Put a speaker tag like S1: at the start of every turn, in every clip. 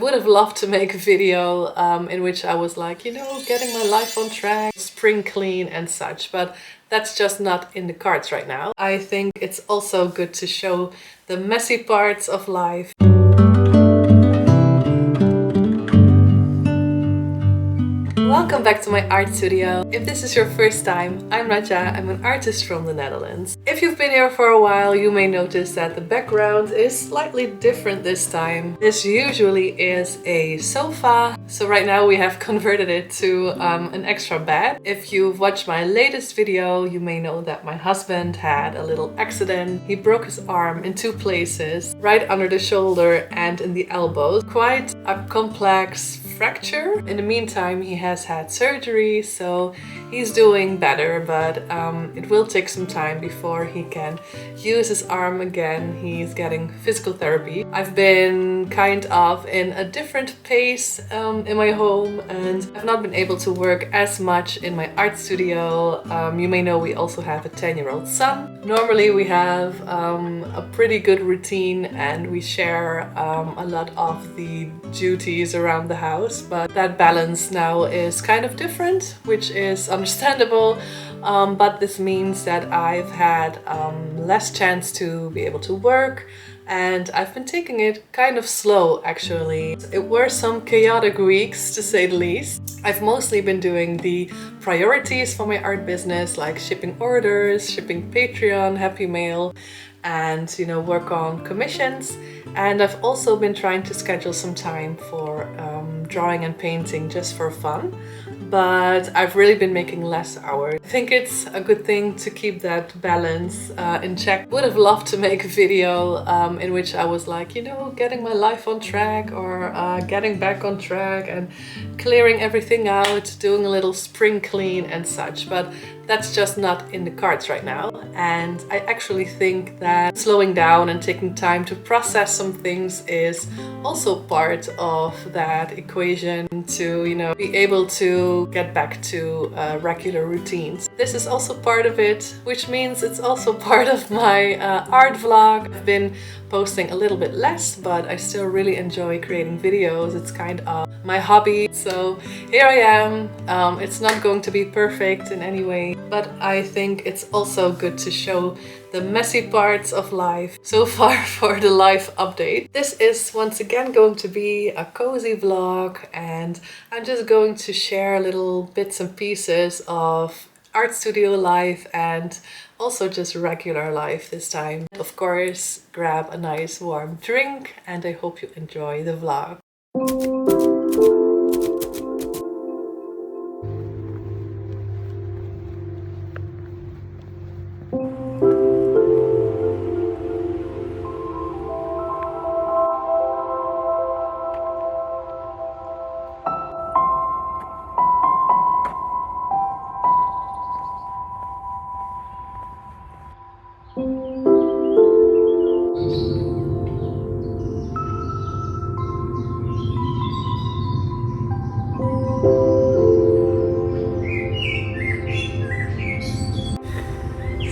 S1: Would have loved to make a video in which I was like, getting my life on track, spring clean and such, but that's just not in the cards right now. I think it's also good to show the messy parts of life. Welcome back to my art studio. If this is your first time, I'm Raja. I'm an artist from the Netherlands. If you've been here for a while, you may notice that the background is slightly different this time. This usually is a sofa, so right now we have converted it to an extra bed. If you've watched my latest video, you may know that my husband had a little accident. He broke his arm in two places, right under the shoulder and in the elbow. Quite a complex fracture. In the meantime, he has had surgery, so he's doing better, but it will take some time before he can use his arm again. He's getting physical therapy. I've been kind of in a different pace in my home, and I've not been able to work as much in my art studio. You may know we also have a 10-year-old son. Normally we have a pretty good routine and we share a lot of the duties around the house, but that balance now is kind of different, which is understandable, but this means that I've had less chance to be able to work, and I've been taking it kind of slow actually. It were some chaotic weeks, to say the least. I've mostly been doing the priorities for my art business, like shipping orders, shipping Patreon, Happy Mail, and work on commissions. And I've also been trying to schedule some time for drawing and painting just for fun, but I've really been making less hours. I think it's a good thing to keep that balance in check. Would have loved to make a video in which I was like, getting my life on track, or getting back on track and clearing everything out, doing a little spring clean and such, but that's just not in the cards right now. And I actually think that slowing down and taking time to process some things is also part of that equation to, be able to get back to regular routines. This is also part of it, which means it's also part of my art vlog. I've been posting a little bit less, but I still really enjoy creating videos. It's kind of my hobby. So here I am. It's not going to be perfect in any way, but I think it's also good to show the messy parts of life. So far for the life update. This is once again going to be a cozy vlog, and I'm just going to share little bits and pieces of art studio life and also just regular life this time. Of course, grab a nice warm drink, and I hope you enjoy the vlog.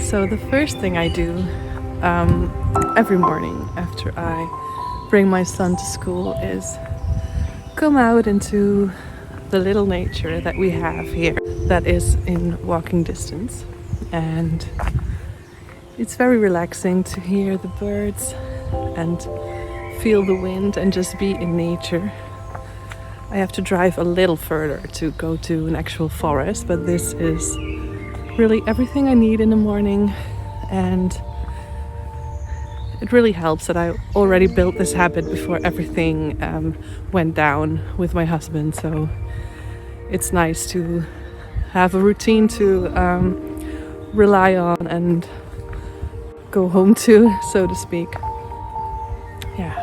S1: So the first thing I do every morning after I bring my son to school is come out into the little nature that we have here that is in walking distance, and it's very relaxing to hear the birds and feel the wind and just be in nature. I have to drive a little further to go to an actual forest, but this is really everything I need in the morning, and it really helps that I already built this habit before everything went down with my husband. So it's nice to have a routine to rely on and go home to, so to speak. Yeah.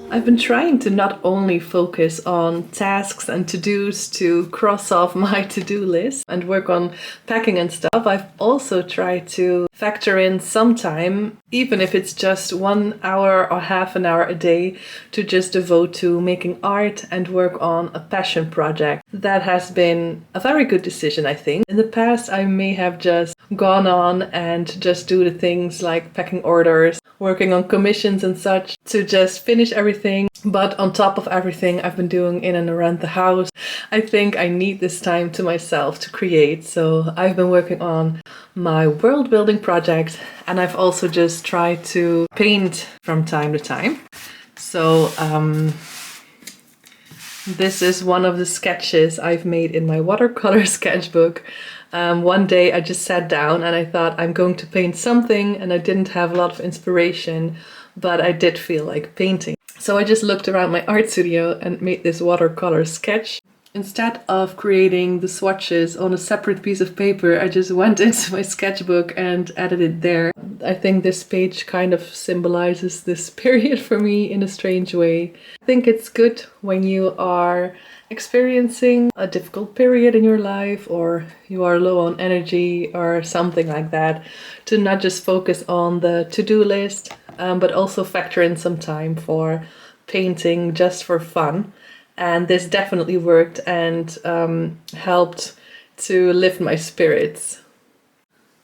S1: I've been trying to not only focus on tasks and to-dos to cross off my to-do list and work on packing and stuff. I've also tried to factor in some time, even if it's just 1 hour or half an hour a day, to just devote to making art and work on a passion project. That has been a very good decision, I think. In the past, I may have just gone on and just do the things like packing orders, working on commissions and such, to just finish everything. But on top of everything I've been doing in and around the house, I think I need this time to myself to create. So I've been working on my world building project, and I've also just tried to paint from time to time. So this is one of the sketches I've made in my watercolor sketchbook. One day I just sat down and I thought I'm going to paint something, and I didn't have a lot of inspiration, but I did feel like painting. So I just looked around my art studio and made this watercolor sketch. Instead of creating the swatches on a separate piece of paper, I just went into my sketchbook and added it there. I think this page kind of symbolizes this period for me in a strange way. I think it's good when you are experiencing a difficult period in your life, or you are low on energy or something like that, to not just focus on the to-do list, but also factor in some time for painting just for fun. And this definitely worked and helped to lift my spirits.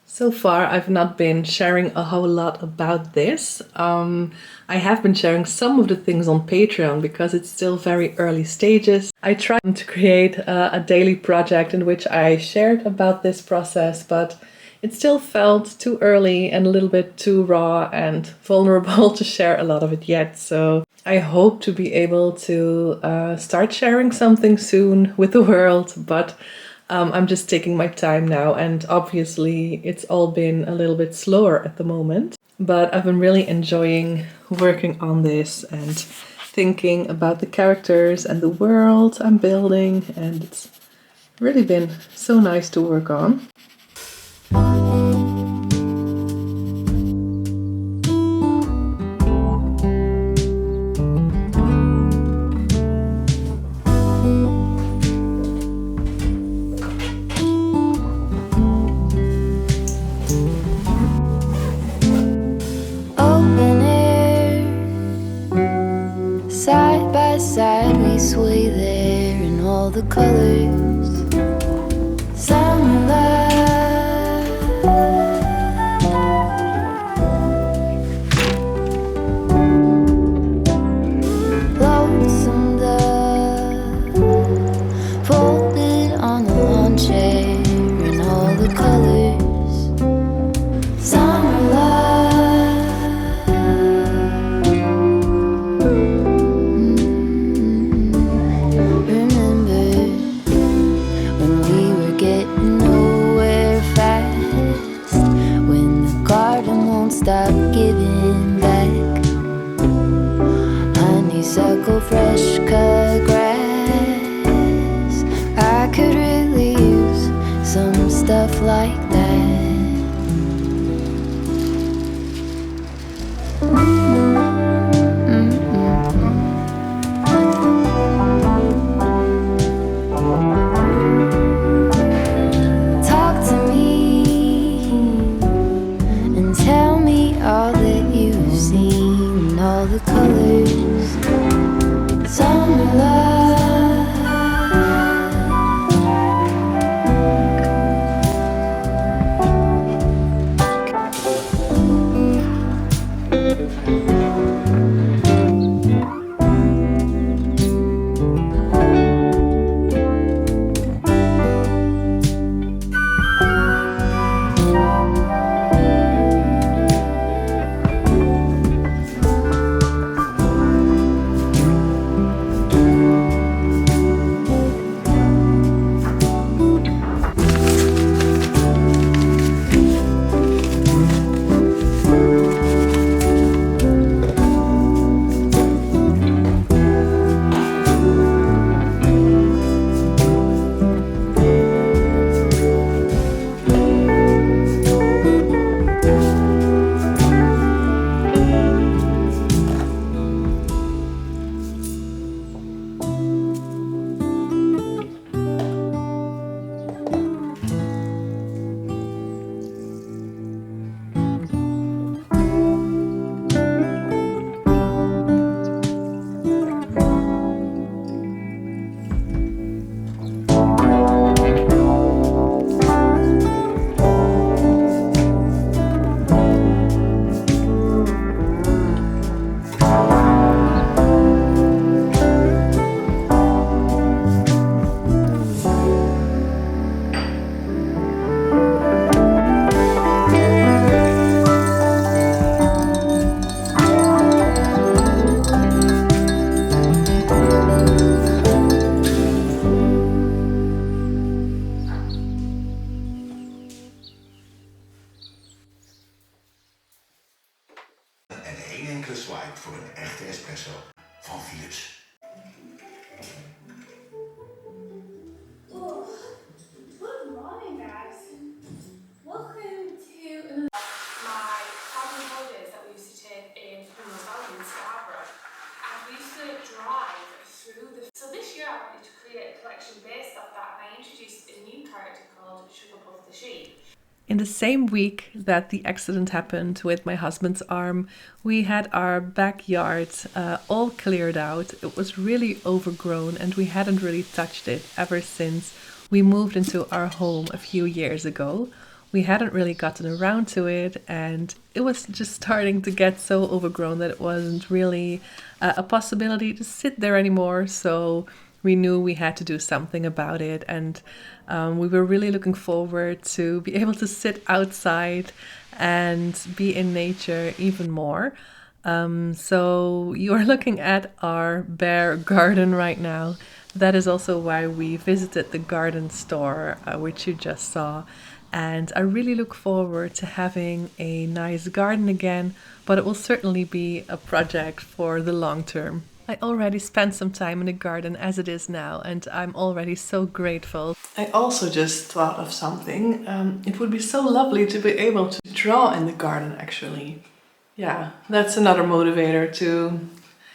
S1: So far, I've not been sharing a whole lot about this. I have been sharing some of the things on Patreon because it's still very early stages. I tried to create a daily project in which I shared about this process, but it still felt too early and a little bit too raw and vulnerable to share a lot of it yet. So I hope to be able to start sharing something soon with the world, but I'm just taking my time now, and obviously it's all been a little bit slower at the moment. But I've been really enjoying working on this and thinking about the characters and the world I'm building, and it's really been so nice to work on.
S2: Side by side we sway there in all the colors. Summer lonesome dove folded on the lawn chair in all the colors. Summer stop giving back. Honeysuckle, fresh cut grass. I could really use some stuff like that. Talk to me and tell me all that you've seen, all the colors, summer love.
S3: enkele swipe voor een echte espresso van Philips.
S4: Oh, good morning, guys. Welcome to my family holidays that we used to take in Primrose Valley in Scarborough. And we used to drive through the... So this year I wanted to create a collection based off that, and I introduced a new character called Sugarpuff the Sheep.
S1: In the same week that the accident happened with my husband's arm, we had our backyard all cleared out. It was really overgrown and we hadn't really touched it ever since we moved into our home a few years ago. We hadn't really gotten around to it, and it was just starting to get so overgrown that it wasn't really a possibility to sit there anymore. So we knew we had to do something about it, and we were really looking forward to be able to sit outside and be in nature even more. So you are looking at our bare garden right now. That is also why we visited the garden store, which you just saw. And I really look forward to having a nice garden again, but it will certainly be a project for the long term. I already spent some time in the garden as it is now, and I'm already so grateful. I also just thought of something. It would be so lovely to be able to draw in the garden, actually. Yeah, that's another motivator to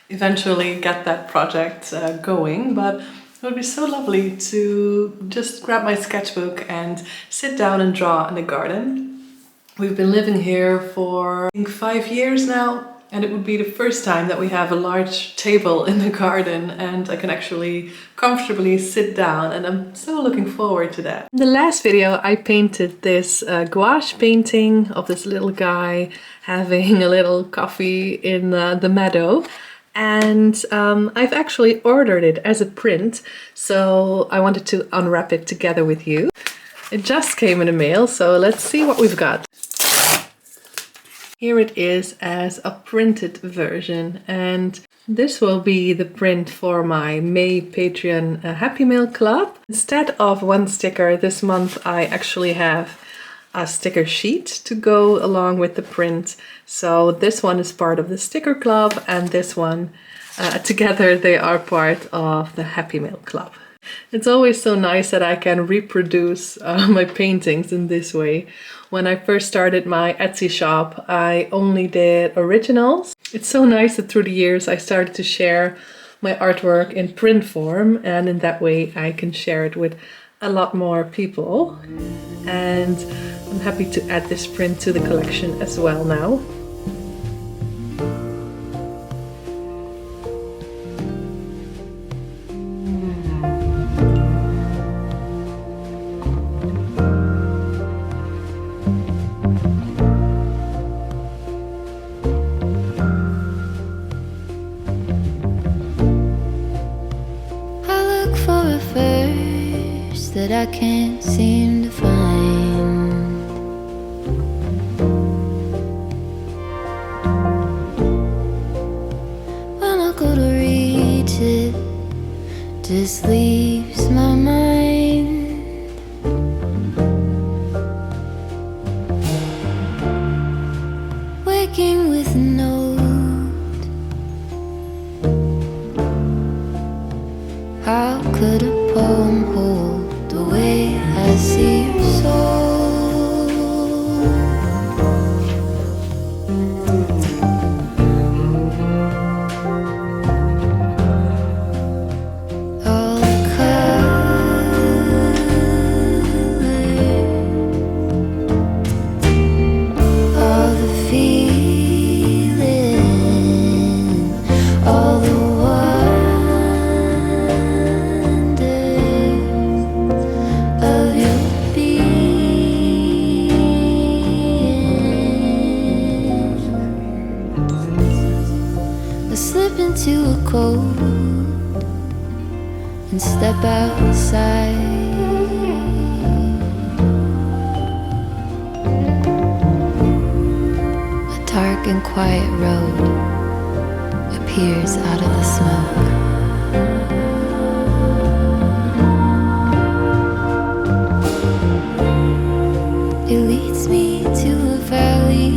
S1: eventually get that project going, but it would be so lovely to just grab my sketchbook and sit down and draw in the garden. We've been living here for, I think, 5 years now. And it would be the first time that we have a large table in the garden and I can actually comfortably sit down, and I'm so looking forward to that. In the last video I painted this gouache painting of this little guy having a little coffee in the meadow. And I've actually ordered it as a print, so I wanted to unwrap it together with you. It just came in the mail, so let's see what we've got. Here it is as a printed version, and this will be the print for my May Patreon Happy Mail Club. Instead of one sticker this month, I actually have a sticker sheet to go along with the print. So this one is part of the sticker club, and this one, together they are part of the Happy Mail Club. It's always so nice that I can reproduce my paintings in this way. When I first started my Etsy shop, I only did originals. It's so nice that through the years I started to share my artwork in print form, and in that way I can share it with a lot more people. And I'm happy to add this print to the collection as well now.
S2: That I can't seem to find. When I go to reach it, just leaves my mind. Waking with a note. How could a poem hold the way I see your soul? All the colors, all the feeling, all the to a cold and step outside. A dark and quiet road appears out of the smoke. It leads me to a valley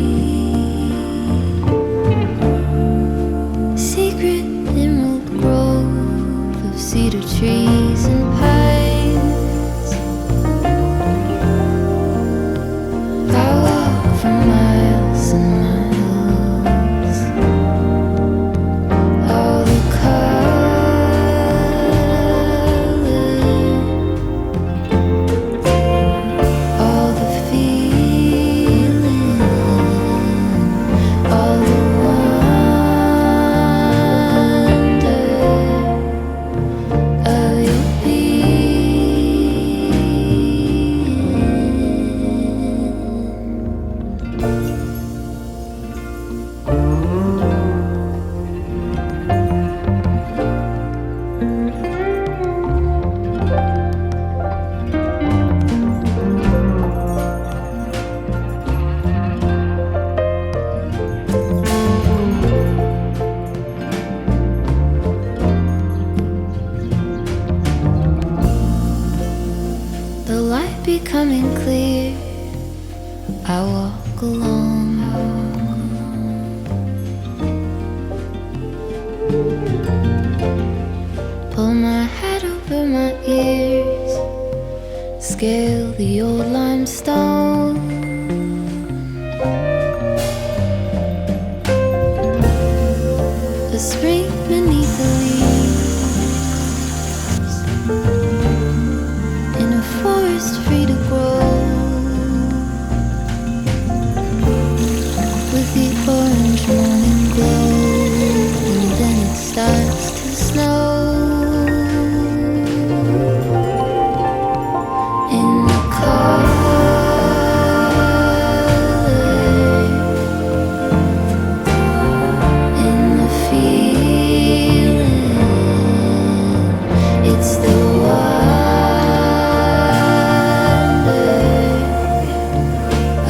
S2: becoming clear. I walk along. Pull my hat over my ears, scale the old limestone. A spring beneath the leaves, in a forest free to grow, with the orange morning glow, and then it starts to snow. In the color, in the feeling, it's the wonder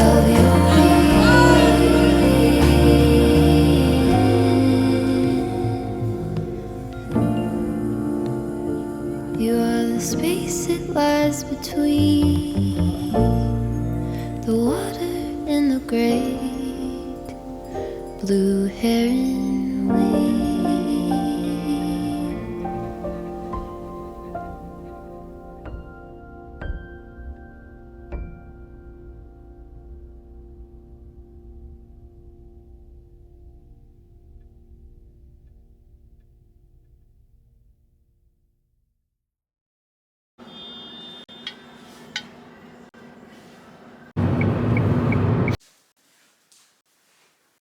S2: of your being. You are the space that lies between